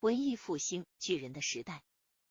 文艺复兴，巨人的时代。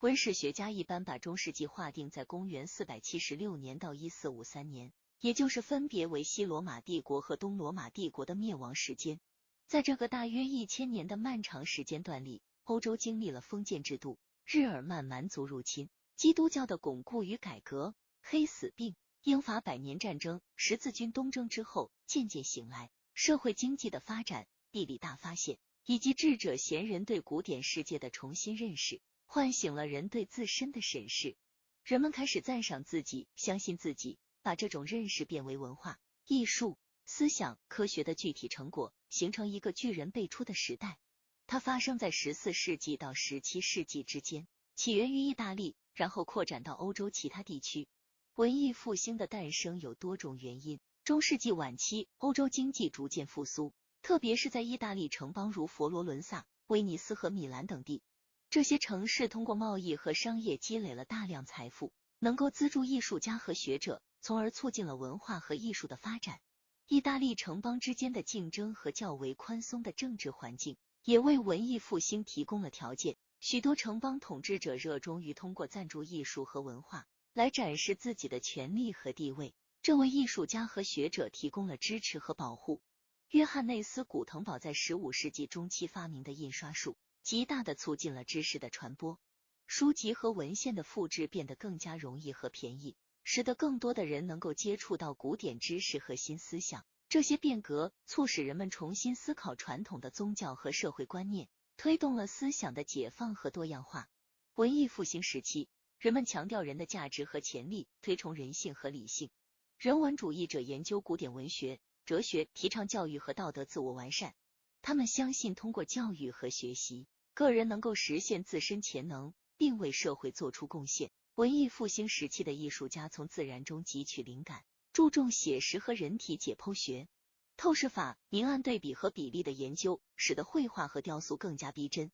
文史学家一般把中世纪划定在公元476年到1453年，也就是分别为西罗马帝国和东罗马帝国的灭亡时间。在这个大约1000年的漫长时间段里，欧洲经历了封建制度、日耳曼蛮族入侵、基督教的巩固与改革、黑死病、英法百年战争、十字军东征之后渐渐醒来，社会经济的发展、地理大发现，以及智者贤人对古典世界的重新认识，唤醒了人对自身的审视。人们开始赞赏自己，相信自己，把这种认识变为文化、艺术、思想、科学的具体成果，形成一个巨人辈出的时代。它发生在14世纪到17世纪之间，起源于意大利，然后扩展到欧洲其他地区。文艺复兴的诞生有多种原因。中世纪晚期，欧洲经济逐渐复苏，特别是在意大利城邦如佛罗伦萨、威尼斯和米兰等地。这些城市通过贸易和商业积累了大量财富，能够资助艺术家和学者，从而促进了文化和艺术的发展。意大利城邦之间的竞争和较为宽松的政治环境，也为文艺复兴提供了条件。许多城邦统治者热衷于通过赞助艺术和文化来展示自己的权力和地位，这为艺术家和学者提供了支持和保护。约翰内斯·古腾堡在15世纪中期发明的印刷术，极大地促进了知识的传播。书籍和文献的复制变得更加容易和便宜，使得更多的人能够接触到古典知识和新思想。这些变革促使人们重新思考传统的宗教和社会观念，推动了思想的解放和多样化。文艺复兴时期，人们强调人的价值和潜力，推崇人性和理性。人文主义者研究古典文学、哲学，提倡教育和道德自我完善。他们相信通过教育和学习，个人能够实现自身潜能，并为社会做出贡献。文艺复兴时期的艺术家从自然中汲取灵感，注重写实和人体解剖学、透视法、明暗对比和比例的研究，使得绘画和雕塑更加逼真。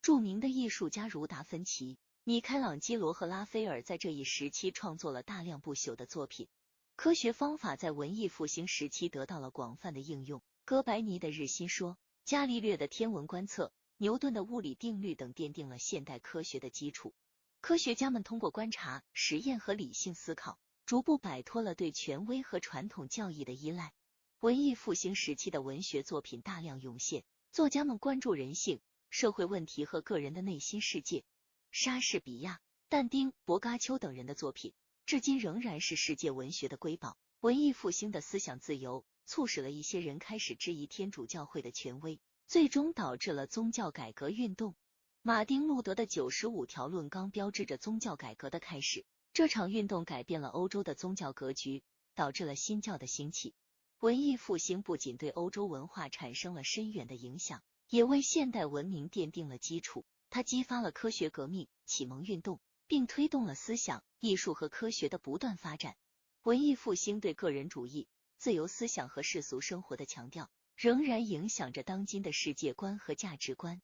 著名的艺术家如达芬奇、米开朗基罗和拉斐尔在这一时期创作了大量不朽的作品。科学方法在文艺复兴时期得到了广泛的应用，哥白尼的日心说、伽利略的天文观测、牛顿的物理定律等奠定了现代科学的基础。科学家们通过观察、实验和理性思考，逐步摆脱了对权威和传统教义的依赖。文艺复兴时期的文学作品大量涌现，作家们关注人性、社会问题和个人的内心世界。莎士比亚、但丁、博嘎丘等人的作品至今仍然是世界文学的瑰宝。文艺复兴的思想自由促使了一些人开始质疑天主教会的权威，最终导致了宗教改革运动。马丁·路德的95条论纲标志着宗教改革的开始。这场运动改变了欧洲的宗教格局，导致了新教的兴起。文艺复兴不仅对欧洲文化产生了深远的影响，也为现代文明奠定了基础。它激发了科学革命、启蒙运动，并推动了思想、艺术和科学的不断发展。文艺复兴对个人主义、自由思想和世俗生活的强调，仍然影响着当今的世界观和价值观。